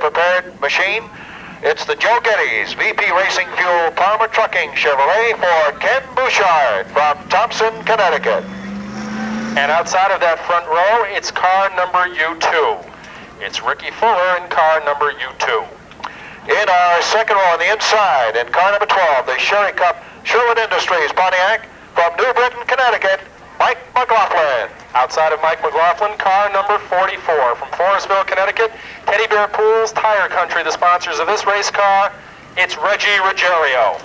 prepared machine. It's the Joe Geddes VP Racing Fuel Palmer Trucking Chevrolet for Ken Bouchard from Thompson, Connecticut. And outside of that front row, it's car number U2. It's Ricky Fuller in car number U2. In our second row on the inside, in car number 12, the Sherry Cup Sherwood Industries Pontiac from New Britain, Connecticut, Mike McLaughlin. Outside of Mike McLaughlin, car number 44 from Forestville, Connecticut, Teddy Bear Pools Tire Country, the sponsors of this race car, it's Reggie Ruggiero.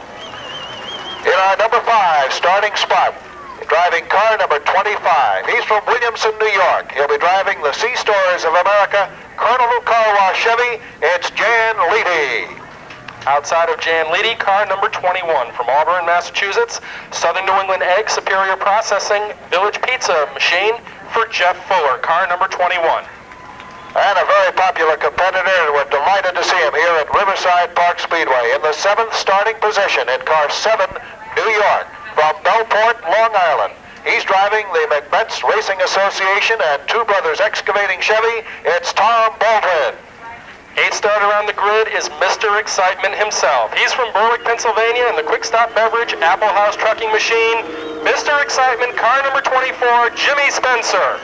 In our number 5 starting spot, driving car number 25. He's from Williamson, New York. He'll be driving the C-Stores of America Carnival Car Wash Chevy. It's Jan Leedy. Outside of Jan Leedy, car number 21 from Auburn, Massachusetts, Southern New England Egg Superior Processing Village Pizza Machine for Jeff Fuller, car number 21. And a very popular competitor, and we're delighted to see him here at Riverside Park Speedway in the 7th starting position in car 7, New York, from Bellport, Long Island. He's driving the Macbeth's Racing Association and Two Brothers Excavating Chevy. It's Tom Baldwin. 8th starter on the grid is Mr. Excitement himself. He's from Berwick, Pennsylvania, and the Quick Stop Beverage Apple House Trucking Machine. Mr. Excitement, car number 24, Jimmy Spencer.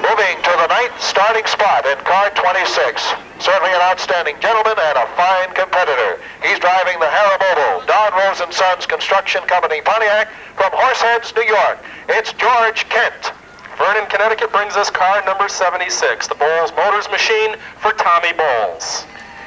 Moving to the 9th starting spot in car 26. Certainly an outstanding gentleman and a fine competitor. He's driving the Haribo Don Rose & Sons Construction Company Pontiac from Horseheads, New York. It's George Kent. Vernon, Connecticut brings us car number 76, the Bowles Motors Machine for Tommy Bowles.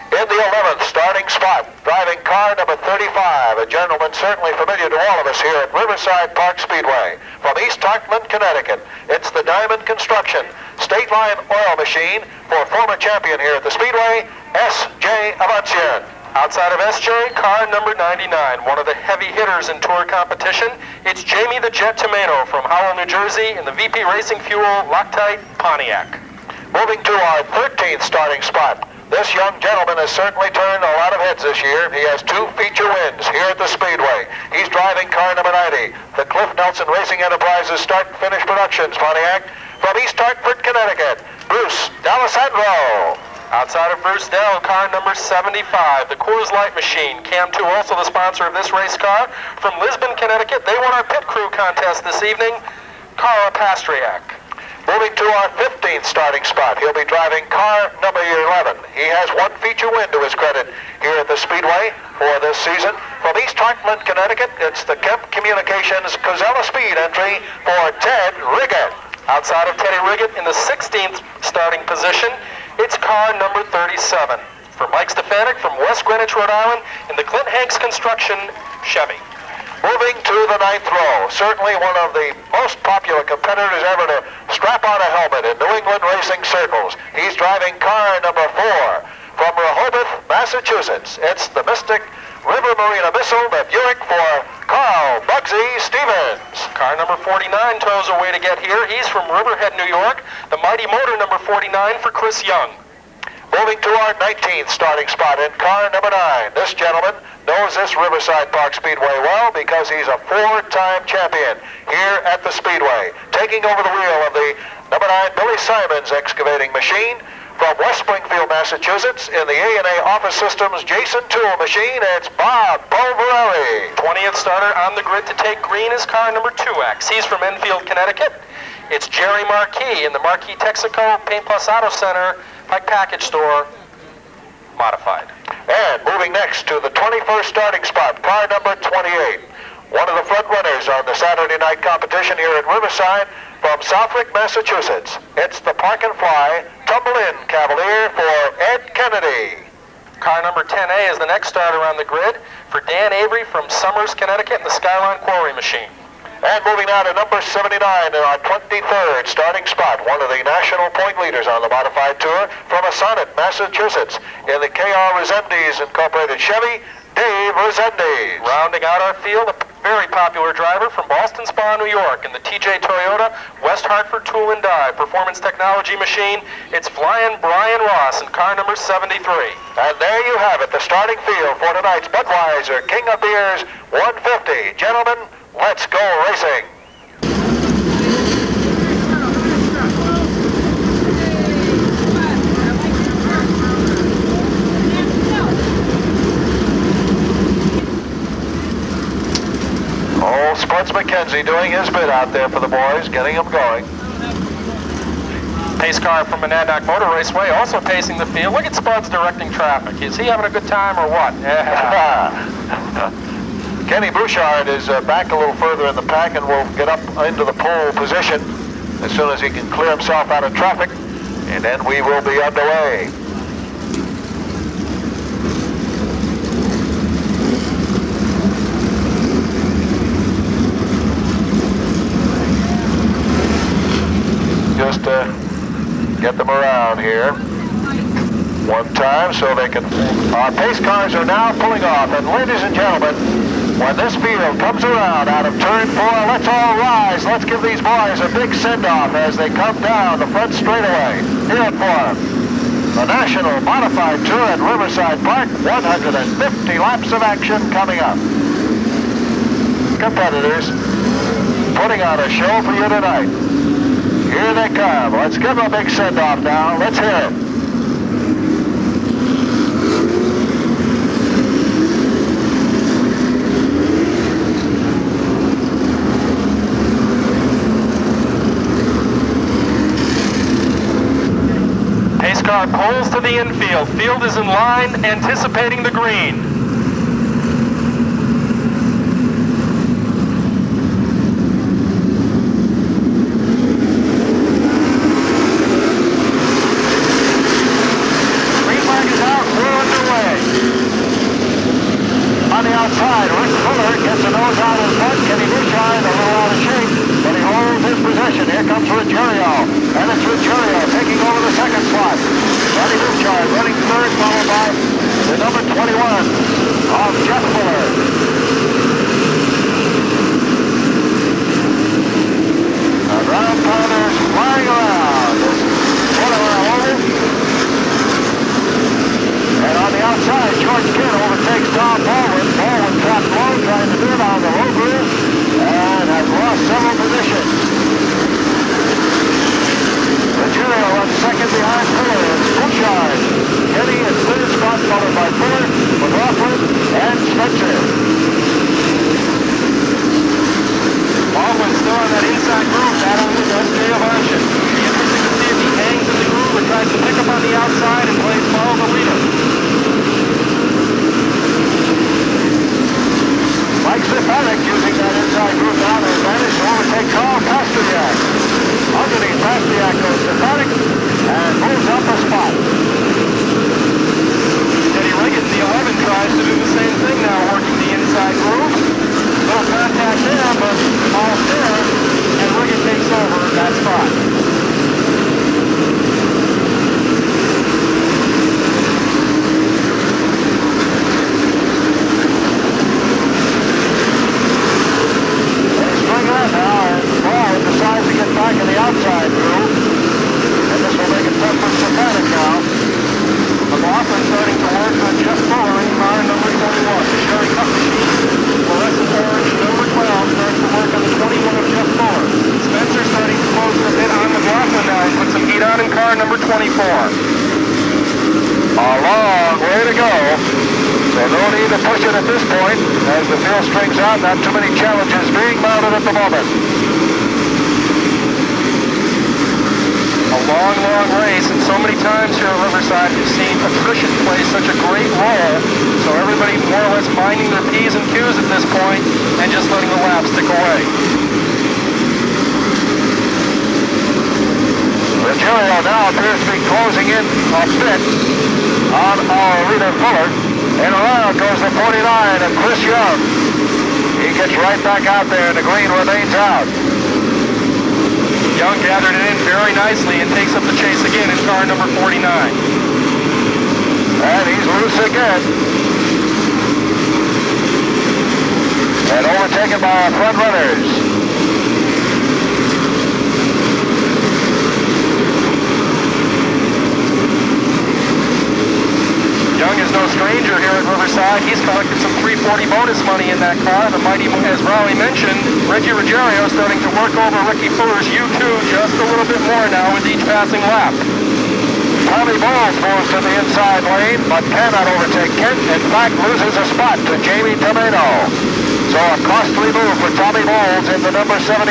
In the 11th starting spot, driving car number 35, a gentleman certainly familiar to all of us here at Riverside Park Speedway. From East Hartland, Connecticut, it's the Diamond Construction State Line Oil Machine for former champion here at the Speedway, S.J. Avancian. Outside of S.J., car number 99, one of the heavy hitters in tour competition, it's Jamie the Jet Tomato from Howell, New Jersey in the VP Racing Fuel Loctite Pontiac. Moving to our 13th starting spot. This young gentleman has certainly turned a lot of heads this year. He has 2 feature wins here at the Speedway. He's driving car number 90, the Cliff Nelson Racing Enterprises Start and Finish Productions Pontiac from East Hartford, Connecticut, Bruce D'Alessandro. Outside of Bruce Dell, car number 75, the Coors Light Machine, Cam 2, also the sponsor of this race car. From Lisbon, Connecticut, they won our pit crew contest this evening, Cara Pastriak. Moving to our 15th starting spot, he'll be driving car number 11. He has 1 feature win to his credit here at the Speedway for this season. From East Hartland, Connecticut, it's the Kemp Communications Cozella Speed entry for Ted Riggett. Outside of Teddy Riggett in the 16th starting position, it's car number 37 for Mike Stefanik from West Greenwich, Rhode Island in the Clint Hanks Construction Chevy. Moving to the 9th row, certainly one of the most popular competitors ever to strap on a helmet in New England racing circles. He's driving car number 4 from Rehoboth, Massachusetts. It's the Mystic River Marina Missile, the Buick for Carl Bugsy Stevens. Car number 49 tows away to get here. He's from Riverhead, New York. The Mighty Motor number 49 for Chris Young. Moving to our 19th starting spot in car number 9. This gentleman knows this Riverside Park Speedway well because he's a 4-time champion here at the Speedway. Taking over the wheel of the number 9 Billy Simons excavating machine from West Springfield, Massachusetts in the A&A Office Systems Jason Tool machine, it's Bob Bulvarelli. 20th starter on the grid to take green is car number 2X. He's from Enfield, Connecticut. It's Jerry Marquis in the Marquis Texaco Paint Plus Auto Center Pike Package Store modified. And moving next to the 21st starting spot, car number 28. One of the front runners on the Saturday night competition here at Riverside from Southwick, Massachusetts. It's the Park and Fly Tumble-In Cavalier for Ed Kennedy. Car number 10A is the next starter on the grid for Dan Avery from Summers, Connecticut in the Skyline Quarry Machine. And moving now to number 79 in our 23rd starting spot, one of the national point leaders on the Modified Tour from Assonet, Massachusetts, in the K.R. Resendes Incorporated Chevy, Dave Resendes. Rounding out our field, a very popular driver from Boston Spa, New York, in the TJ Toyota West Hartford Tool and Die Performance Technology Machine. It's Flying Brian Ross in car number 73. And there you have it, the starting field for tonight's Budweiser King of Beers 150. Gentlemen, let's go racing. McKenzie doing his bit out there for the boys, getting them going. Pace car from Monadnock Motor Raceway also pacing the field. Look at Spud's directing traffic. Is he having a good time or what? Yeah. Kenny Bouchard is back a little further in the pack and will get up into the pole position as soon as he can clear himself out of traffic, and then we will be underway. Just get them around here one time so they can... Our pace cars are now pulling off, and ladies and gentlemen, when this field comes around out of turn 4, let's all rise. Let's give these boys a big send-off as they come down the front straightaway. Hear it for them. The National Modified Tour at Riverside Park, 150 laps of action coming up. Competitors putting on a show for you tonight. Here they come. Let's give them a big send-off now. Let's hear it. Pace car pulls to the infield. Field is in line, anticipating the green. Outside, Rick Fuller gets the nose out in front. Kenny Bouchard a little out of shape, but he holds his position. Here comes Ruggiero, and it's Ruggiero taking over the second slot. Kenny Bouchard running third, followed by the number 21 of Jeff Fuller. Ground pounders flying around. And on the outside, George Kidd overtakes Tom Baldwin. Baldwin dropped low, trying to do it on the road groove, and has lost several positions. Ruggiero runs second behind Fuller. It's Bouchard. Kenny in third spot, followed by Fuller, McLaughlin, and Spencer. Baldwin still on that inside groove, battling with SJ Avantion. Interesting to see if he hangs in the groove or tries to pick up on the outside and plays follow the leader. Mike Stefanik using that inside groove now to advantage to overtake Carl Pasternak. Underneath Pasternak goes Stefanik and moves up a spot. Teddy Riggett, the 11, tries to do the same thing now, working the inside groove. Little contact there, but all fair, and Riggett takes over that spot. Now, and Baldwin decides to get back in the outside groove, and this will make it tough for Stefanik now. McLaughlin starting to work on Jeff Fuller in car number 21. The Sherry Cup machine, fluorescent orange number 12, starts to work on the 21 of Jeff Fuller. Spencer starting to close a bit on McLaughlin now and put some heat on in car number 24. A long way to go. So no need to push it at this point as the field strings out. Not too many challenges being mounted at the moment. A long, long race, and so many times here at Riverside we've seen attrition play such a great role. So everybody more or less minding their P's and Q's at this point and just letting the laps tick away. Ruggiero now appears to be closing in a bit on our leader Fuller. And around goes the 49 of Chris Young. He gets right back out there and the green remains out. Young gathered it in very nicely and takes up the chase again in car number 49. And he's loose again. And overtaken by our front runners. Young is no stranger here at Riverside. He's collected some 340 bonus money in that car. The mighty, as Rowley mentioned, Reggie Ruggiero starting to work over Ricky Fuller's U2 just a little bit more now with each passing lap. Tommy Bowles moves to the inside lane, but cannot overtake Kent. In fact, loses a spot to Jamie Tomato. So a costly move for Tommy Bowles in the number 76.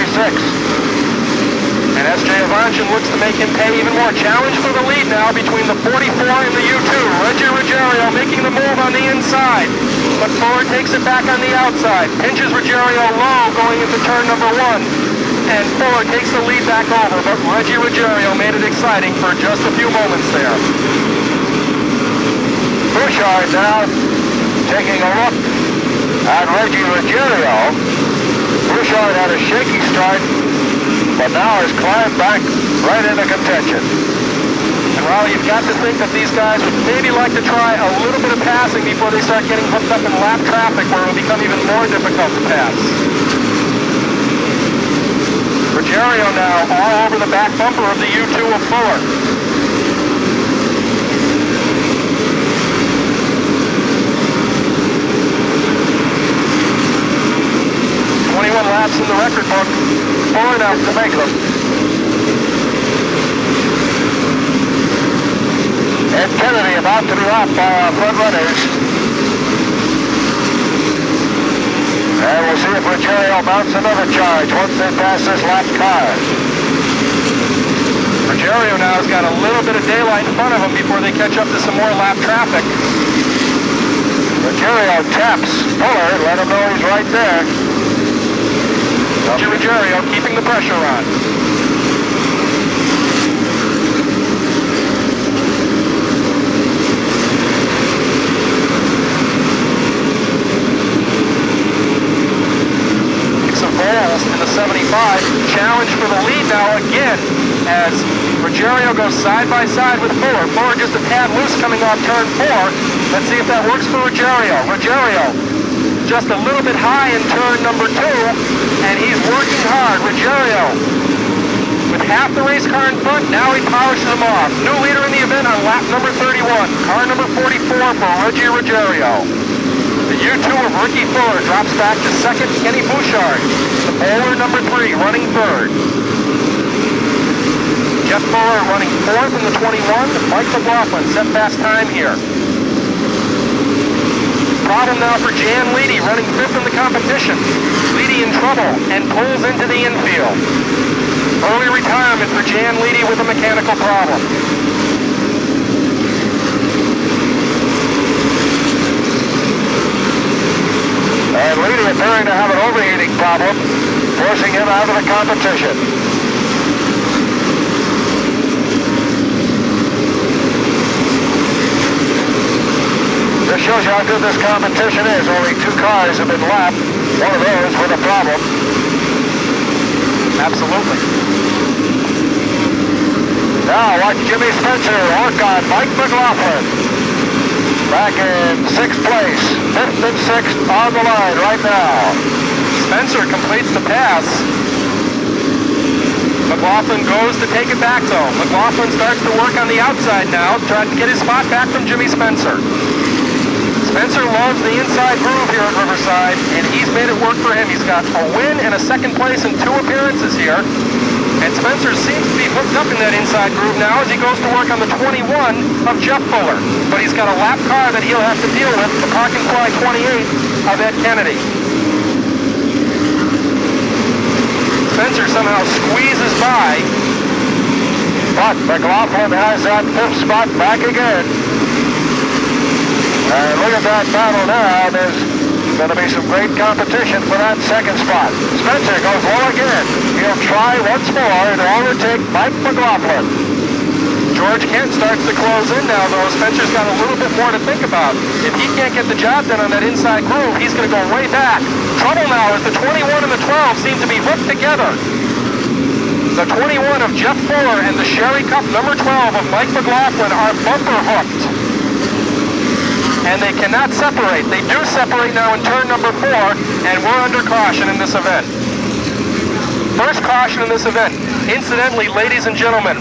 And S.J. Avanchin looks to make him pay even more. Challenge for the lead now between the 44 and the U2. Reggie Ruggiero making the move on the inside. But Fuller takes it back on the outside. Pinches Ruggiero low going into turn number 1. And Fuller takes the lead back over. But Reggie Ruggiero made it exciting for just a few moments there. Bouchard now taking a look at Reggie Ruggiero. Bouchard had a shaky start, but now has climbed back right into contention. And Raleigh, you've got to think that these guys would maybe like to try a little bit of passing before they start getting hooked up in lap traffic where it will become even more difficult to pass. Ruggiero now all over the back bumper of the U2 of Fuller. 21 laps in the record book. Fuller enough to make them. Ed Kennedy about to be lapped by our front runners. And we'll see if Ruggiero mounts another charge once they pass this lap car. Ruggiero now has got a little bit of daylight in front of him before they catch up to some more lap traffic. Ruggiero taps Fuller, let him know he's right there. Ruggiero keeping the pressure on. Some balls in the 75. Challenge for the lead now again as Ruggiero goes side by side with Fuller. Fuller just a tad loose coming off turn 4. Let's see if that works for Ruggiero. Ruggiero just a little bit high in turn number 2, and he's working hard. Ruggiero with half the race car in front, now he polishes them off. New leader in the event on lap number 31, car number 44 for Reggie Ruggiero. The U2 of Ricky Fuller drops back to second. Kenny Bouchard, the bowler number 3, running third. Jeff Fuller running fourth in the 21. Mike McLaughlin set fast time here. Problem now for Jan Leedy, running fifth in the competition. Leedy in trouble and pulls into the infield. Early retirement for Jan Leedy with a mechanical problem. And Leedy appearing to have an overheating problem, forcing him out of the competition. This shows you how good this competition is. Only 2 cars have been lapped. One of those with a problem. Absolutely. Now watch Jimmy Spencer work on Mike McLaughlin. Back in 6th place. 5th and 6th on the line right now. Spencer completes the pass. McLaughlin goes to take it back though. McLaughlin starts to work on the outside now, trying to get his spot back from Jimmy Spencer. Spencer loves the inside groove here at Riverside, and he's made it work for him. He's got a win and a 2nd place in 2 appearances here. And Spencer seems to be hooked up in that inside groove now as he goes to work on the 21 of Jeff Fuller. But he's got a lap car that he'll have to deal with, the Park and Fly 28 of Ed Kennedy. Spencer somehow squeezes by. But McLaughlin has that 5th spot back again. And look at that battle now. There's going to be some great competition for that 2nd spot. Spencer goes low again. He'll try once more to overtake Mike McLaughlin. George Kent starts to close in now, though. Spencer's got a little bit more to think about. If he can't get the job done on that inside groove, he's going to go way back. Trouble now as the 21 and the 12 seem to be hooked together. The 21 of Jeff Fuller and the Sherry Cup number 12 of Mike McLaughlin are bumper hooked. And they cannot separate. They do separate now in turn number 4, and we're under caution in this event. First caution in this event. Incidentally, ladies and gentlemen,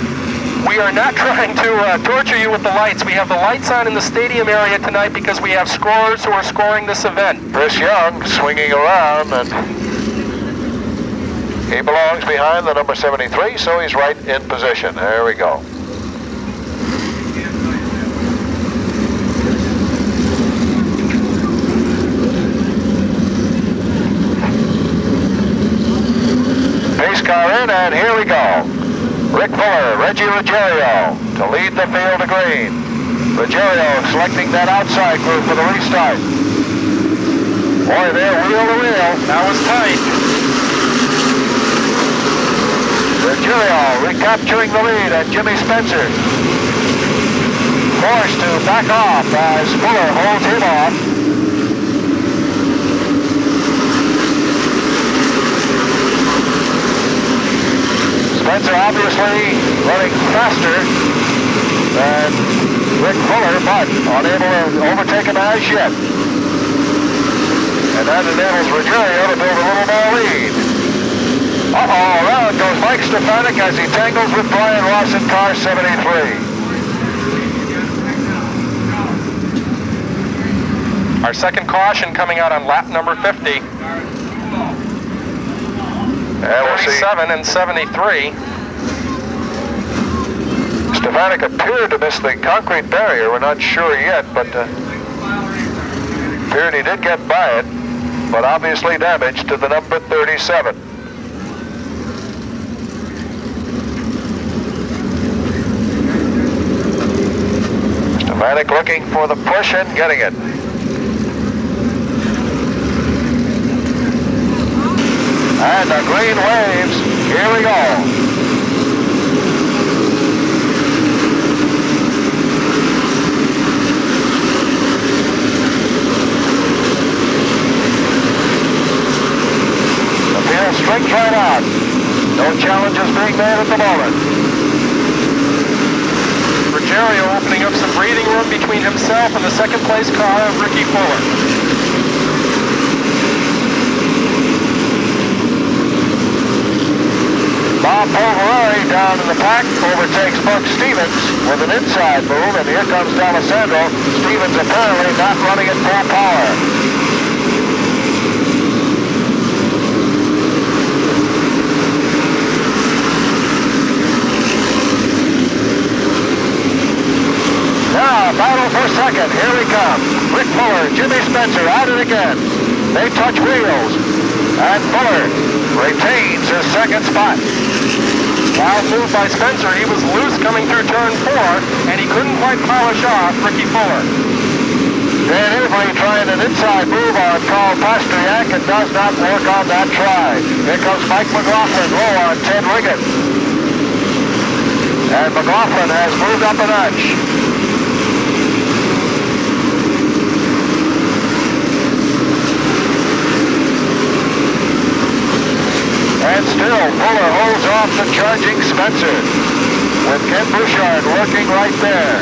we are not trying to torture you with the lights. We have the lights on in the stadium area tonight because we have scorers who are scoring this event. Chris Young swinging around, and he belongs behind the number 73, so he's right in position. There we go. car in, and here we go. Rick Fuller, Reggie Ruggiero to lead the field to green. Ruggiero selecting that outside group for the restart. Boy, they're wheel to wheel. That was tight. Ruggiero recapturing the lead at Jimmy Spencer. Forced to back off as Fuller holds him off. Spencer obviously running faster than Rick Fuller, but unable to overtake him as yet. And that enables Ruggiero to build a little more lead. Around goes Mike Stefanik as he tangles with Brian Ross in car 73. Our second caution coming out on lap number 50. And we'll 37 and 73. Stefanik appeared to miss the concrete barrier. We're not sure yet, but appeared he did get by it, but obviously damage to the number 37. Stefanik looking for the push and getting it. And the green waves. Here we go. The field straight right out. No challenges being made at the moment. Ruggiero opening up some breathing room between himself and the second place car of Ricky Fuller. Bob Polverari down in the pack overtakes Buck Stevens with an inside move, and here comes D'Alessandro. Stevens apparently not running at full power. Now, battle for second. Here we come. Rick Fuller, Jimmy Spencer out it again. They touch wheels, and Fuller retains his second spot. Wild move by Spencer. He was loose coming through turn 4, and he couldn't quite polish off Ricky Fuller. Dan Ively trying an inside move on Carl Pastriak and does not work on that try. Here comes Mike McLaughlin low on Ted Riggin. And McLaughlin has moved up a notch. And still, Fuller holds off the charging Spencer, with Ken Bouchard lurking right there.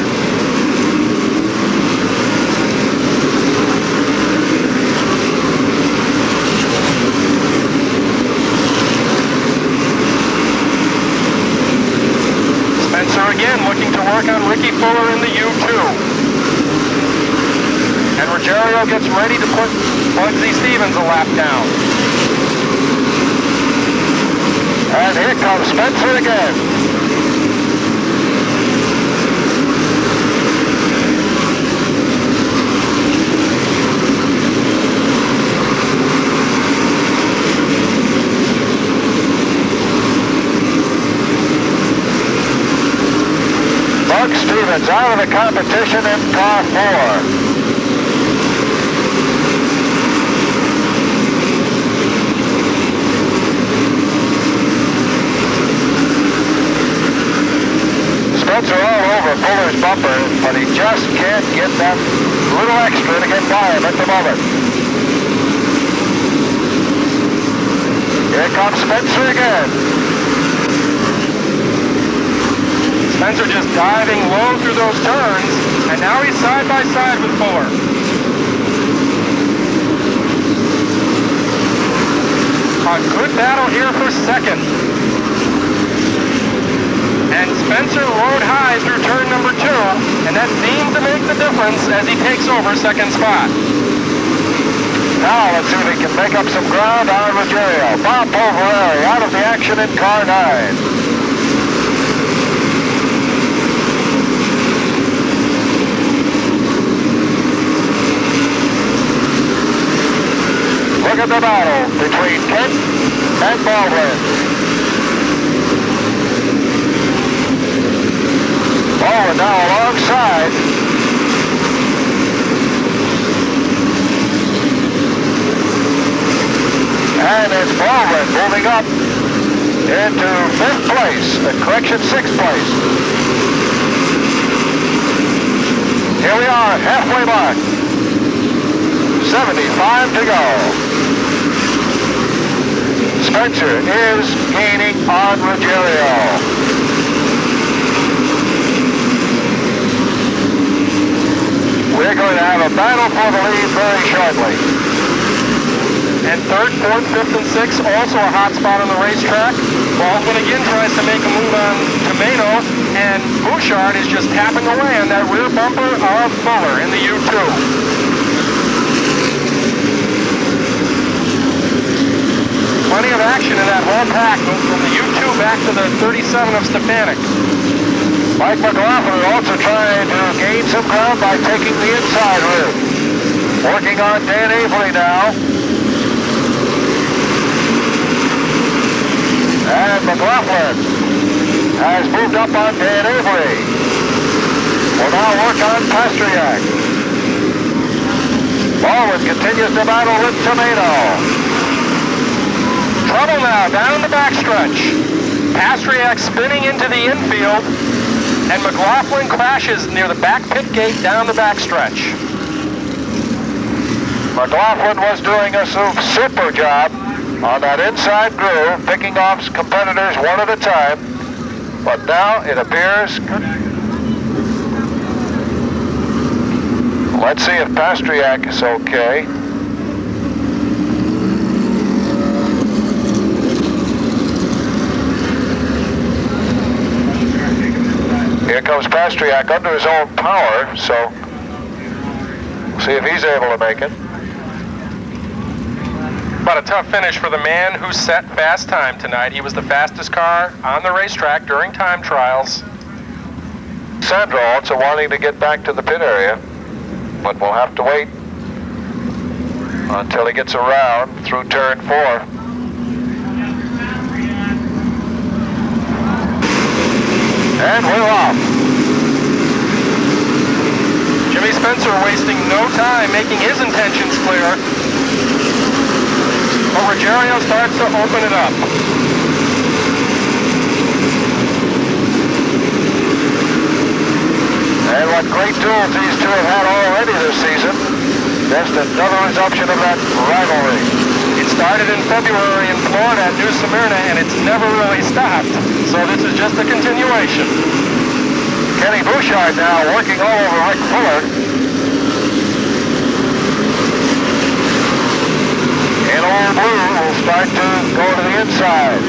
Spencer again looking to work on Ricky Fuller in the U2. And Ruggiero gets ready to put Bugsy Stevens a lap down. And here comes Spencer again. Buck Stevens out of the competition in car 4. Spencer all over Fuller's bumper, but he just can't get that little extra to get by him at the moment. Here comes Spencer again. Spencer just diving low through those turns, and now he's side by side with Fuller. A good battle here for second. And Spencer rode high through turn number 2, and that seemed to make the difference as he takes over second spot. Now let's see if he can make up some ground on Ruggiero. Bob Polverari out of the action in car 9. Look at the battle between Kent and Baldwin. moving up into 5th place, correction 6th place. Here we are, halfway mark. 75 to go. Spencer is gaining on Ruggiero. We're going to have a battle for the lead very shortly. And 3rd, 4th, 5th, and 6th, also a hot spot on the racetrack. Baldwin again tries to make a move on Tomato, and Bouchard is just tapping away on that rear bumper of Fuller in the U2. Plenty of action in that whole pack, from the U2 back to the 37 of Stefanik. Mike McLaughlin also trying to gain some ground by taking the inside route. Working on Dan Avery now. And McLaughlin has moved up on Dan Avery. Will now work on Pastriak. Baldwin continues to battle with Tomato. Trouble now, down the backstretch. Pastriak spinning into the infield, and McLaughlin crashes near the back pit gate down the backstretch. McLaughlin was doing a super job on that inside groove, picking off competitors one at a time, but now it appears... Let's see if Pastriak is okay. Here comes Pastriak under his own power, so we'll see if he's able to make it. But a tough finish for the man who set fast time tonight. He was the fastest car on the racetrack during time trials. Sandro also wanting to get back to the pit area, but we'll have to wait until he gets around through turn 4. And we're off. Jimmy Spencer wasting no time making his intentions clear. But Ruggiero starts to open it up. And what great duels these two have had already this season. Just another resumption of that rivalry. It started in February in Florida at New Smyrna, and it's never really stopped. So this is just a continuation. Kenny Bouchard now working all over Rick Fuller. And Old Blue will start to go to the inside.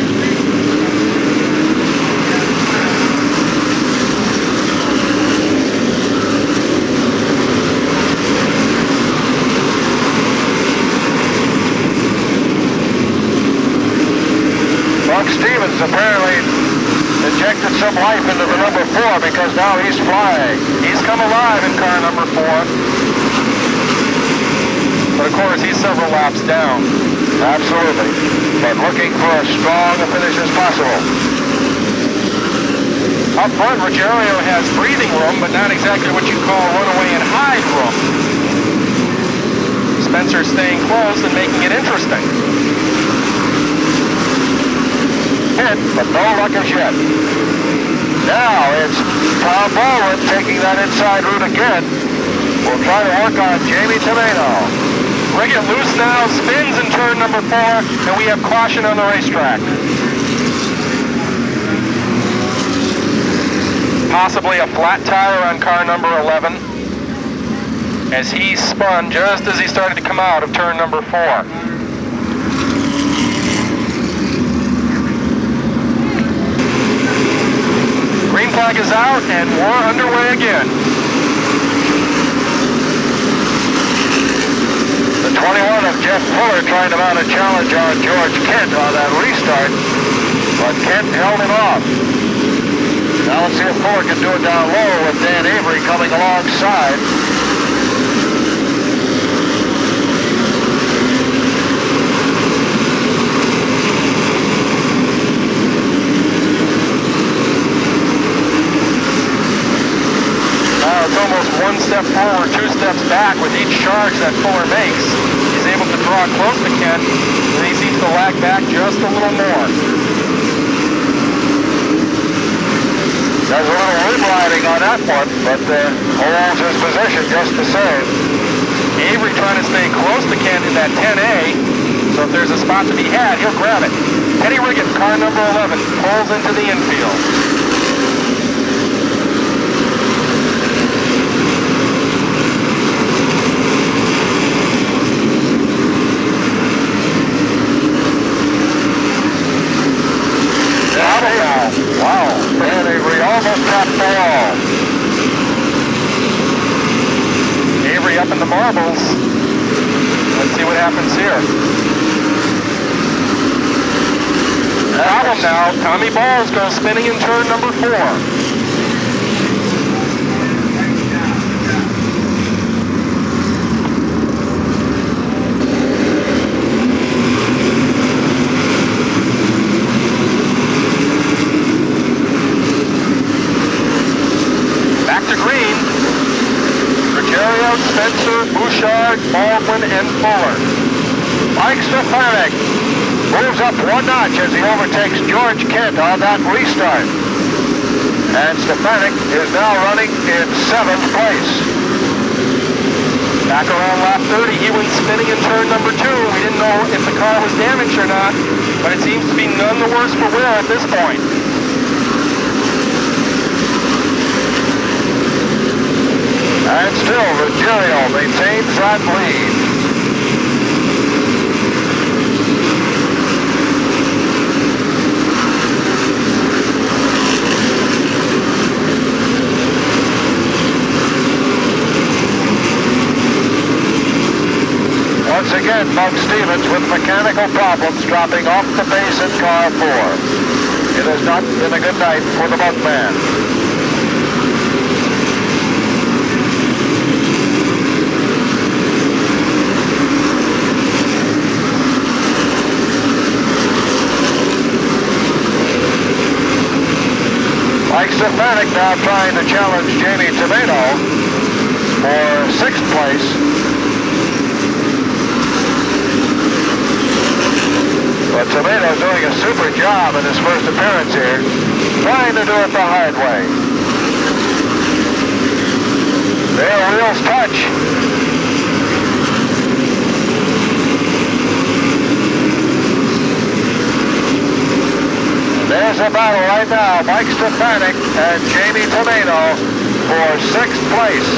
Buck Stevens apparently injected some life into the number 4 because now he's flying. He's come alive in car number 4. But of course, he's several laps down. Absolutely. But looking for as strong a finish as possible. Up front, Ruggiero has breathing room, but not exactly what you'd call runaway and hide room. Spencer staying close and making it interesting. Hit, but no luck as yet. Now it's Tom Baldwin taking that inside route again. We'll try to work on Jamie Tomato. Bring it loose now, spins in turn number 4, and we have caution on the racetrack. Possibly a flat tire on car number 11, as he spun just as he started to come out of turn number 4. Green flag is out, and we're underway again. The 21 of Jeff Fuller trying to mount a challenge on George Kent on that restart, but Kent held him off. Now let's see if Fuller can do it down low with Dan Avery coming alongside. Now it's almost one step forward, 2 steps back with each charge that Fuller makes. He's able to draw close to Kent, and he seems to lag back just a little more. There's a little wind riding on that one, but holds his position just the same. Avery trying to stay close to Kent in that 10A, so if there's a spot to be had, he'll grab it. Teddy Riggin, car number 11, pulls into the infield. Wow, and Avery almost tapped the wall. Avery up in the marbles. Let's see what happens here. Problem now, Tommy Balls goes spinning in turn number 4. Ruggiero, Spencer, Bouchard, Baldwin, and Fuller. Mike Stefanik moves up one notch as he overtakes George Kent on that restart. And Stefanik is now running in 7th place. Back around lap 30, he went spinning in turn number 2. We didn't know if the car was damaged or not, but it seems to be none the worse for wear at this point. And still, Ruggiero maintains that lead. Once again, Buck Stevens with mechanical problems dropping off the base in car 4. It has not been a good night for the Buckman. Mike Stefanik now trying to challenge Jamie Tomato for 6th place. But Tomato doing a super job in his first appearance here, trying to do it the hard way. Their wheels touch. There's a battle right now. Mike Stefanik and Jamie Tomato for 6th place.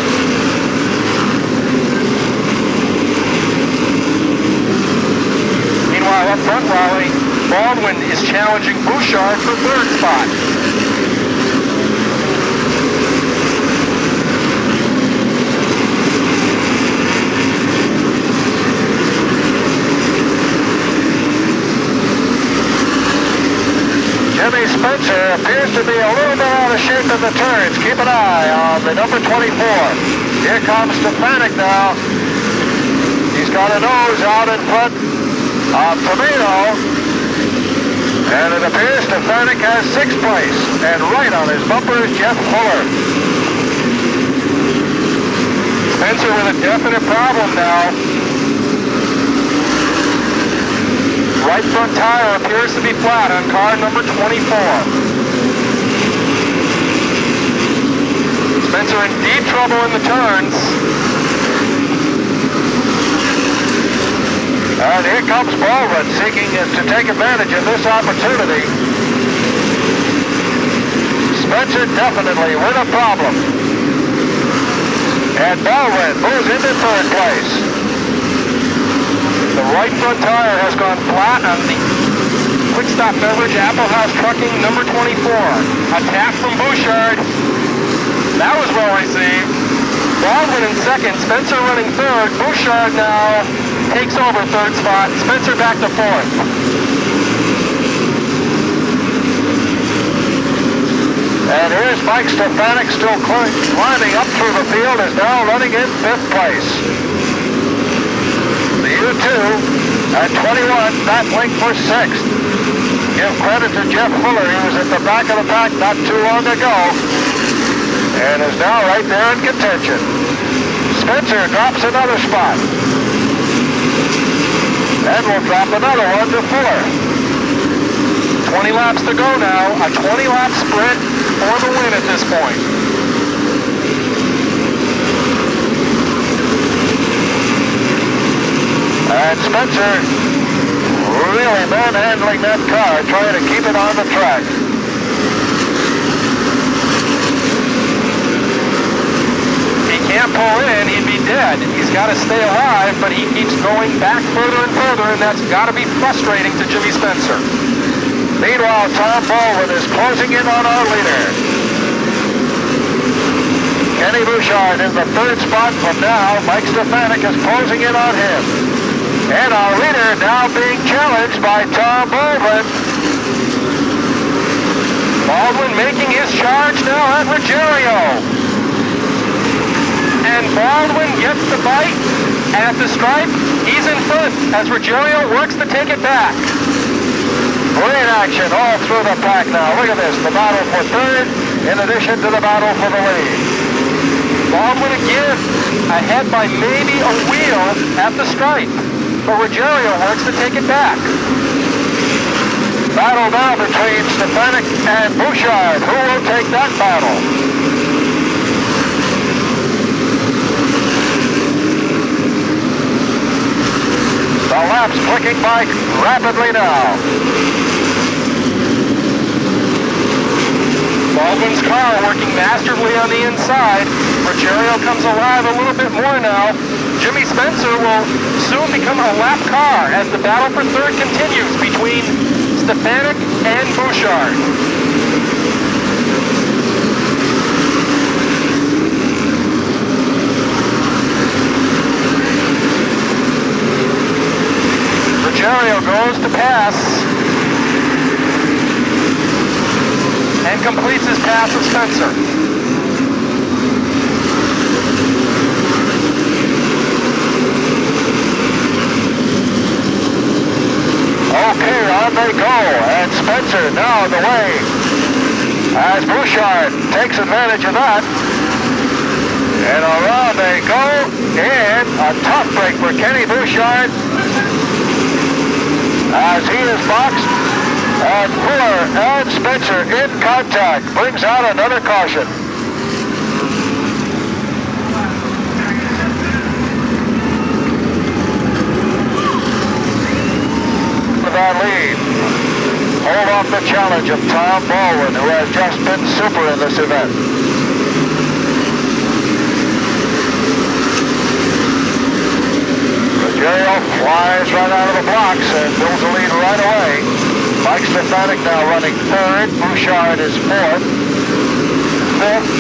Meanwhile, up front, Raleigh, Baldwin is challenging Bouchard for 3rd spot. Jimmy Spencer appears to be a little bit out of shape in the turns. Keep an eye on the number 24. Here comes Stefanik now. He's got a nose out in front of Tomato. And it appears Stefanik has 6th place. And right on his bumper is Jeff Fuller. Spencer with a definite problem now. Right front tire appears to be flat on car number 24. Spencer in deep trouble in the turns. And here comes Baldwin seeking to take advantage of this opportunity. Spencer definitely with a problem. And Baldwin moves into 3rd place. The right front tire has gone flat on the Quick Stop Beverage Apple House Trucking number 24. A tap from Bouchard. That was well received. Baldwin in 2nd, Spencer running 3rd. Bouchard now takes over 3rd spot. Spencer back to 4th. And here's Mike Stefanik still climbing up through the field, is now running in 5th place. The U2 at 21, battling for 6th. Give credit to Jeff Fuller. He was at the back of the pack not too long ago and is now right there in contention. Spencer drops another spot. And we'll drop another one to fourth. 20 laps to go now. A 20-lap sprint for the win at this point. And Spencer really manhandling that car, trying to keep it on the track. He can't pull in, he'd be dead. He's got to stay alive, but he keeps going back further and further, and that's got to be frustrating to Jimmy Spencer. Meanwhile, Tom Baldwin is closing in on our leader. Kenny Bouchard in the third spot, but now Mike Stefanik is closing in on him. And our leader now being challenged by Tom Baldwin. Baldwin making his charge now at Ruggiero. And Baldwin gets the bite at the stripe. He's in front as Ruggiero works to take it back. Great action all through the pack now. Look at this, the battle for third in addition to the battle for the lead. Baldwin again ahead by maybe a wheel at the stripe. But Ruggiero works to take it back. Battle now between Stefanik and Bouchard. Who will take that battle? The laps clicking by rapidly now. Baldwin's car working masterfully on the inside. Ruggiero comes alive a little bit more now. Jimmy Spencer will soon become a lap car as the battle for third continues between Stefanik and Bouchard. Ruggiero goes to pass and completes his pass of Spencer. Okay, on they go, and Spencer now the way as Bouchard takes advantage of that. And around they go, and a tough break for Kenny Bouchard as he is boxed, and Fuller and Spencer in contact, brings out another caution. That lead. Hold off the challenge of Tom Baldwin, who has just been super in this event. Ruggiero flies right out of the blocks and builds a lead right away. Mike Stefanik now running third. Bouchard is fourth. Fifth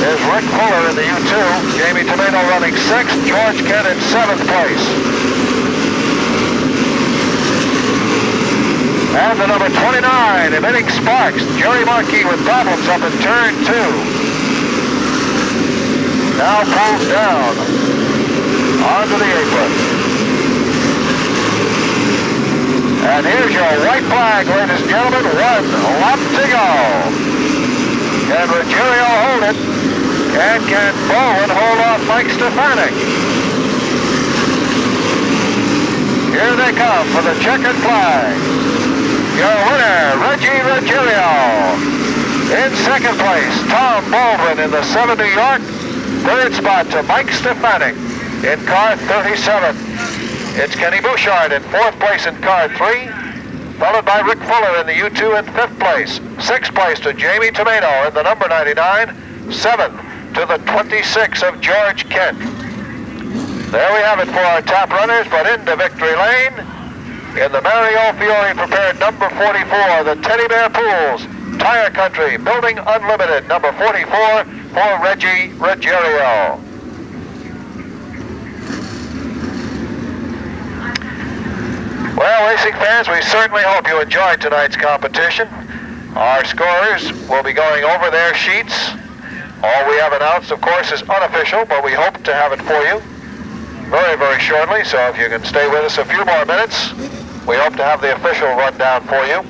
is Rick Fuller in the U2. Jamie Tomato running sixth. George Kent in seventh place. And the number 29, emitting sparks, Jerry Markey with problems up in turn 2. Now pulls down onto the apron. And here's your white flag, ladies and gentlemen. 1 lap to go. Can Ruggiero hold it? And can Baldwin hold off Mike Stefanik? Here they come for the checkered flag. Your winner, Reggie Ruggiero. In second place, Tom Baldwin in the 7 New York. Third spot to Mike Stefanik in car 37. It's Kenny Bouchard in fourth place in car 3, followed by Rick Fuller in the U2 in fifth place. Sixth place to Jamie Tomato in the number 99. Seventh to the 26 of George Kent. There we have it for our top runners, but into victory lane. In the Mario Fiore prepared number 44, the Teddy Bear Pools, Tire Country, Building Unlimited, number 44 for Reggie Ruggiero. Well, racing fans, we certainly hope you enjoyed tonight's competition. Our scorers will be going over their sheets. All we have announced, of course, is unofficial, but we hope to have it for you very, very shortly. So if you can stay with us a few more minutes, we hope to have the official rundown for you.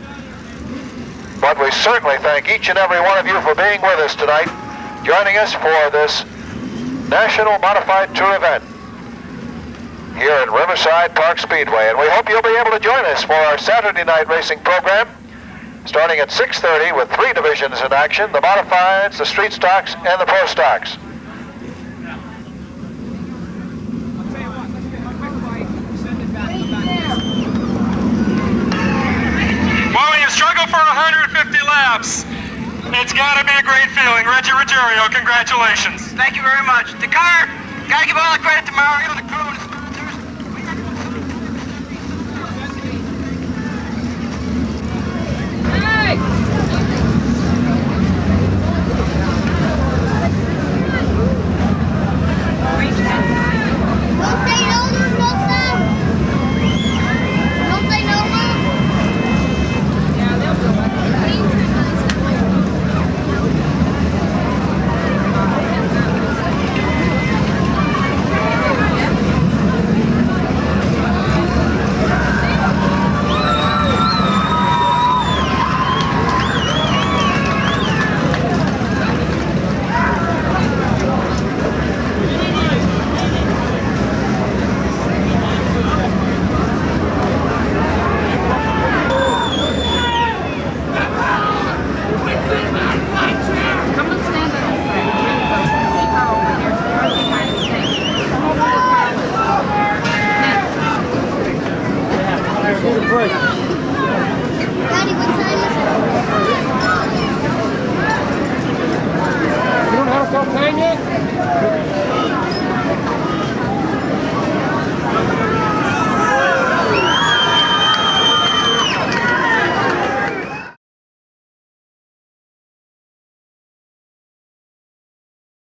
But we certainly thank each and every one of you for being with us tonight, joining us for this National Modified Tour event here at Riverside Park Speedway. And we hope you'll be able to join us for our Saturday night racing program, starting at 6:30 with 3 divisions in action: the modifieds, the street stocks, and the pro stocks. Well, when you struggle for 150 laps, it's got to be a great feeling. Reggie Ruggiero, congratulations. Thank you very much. The car, got to give all the credit to Mario, the crew, and the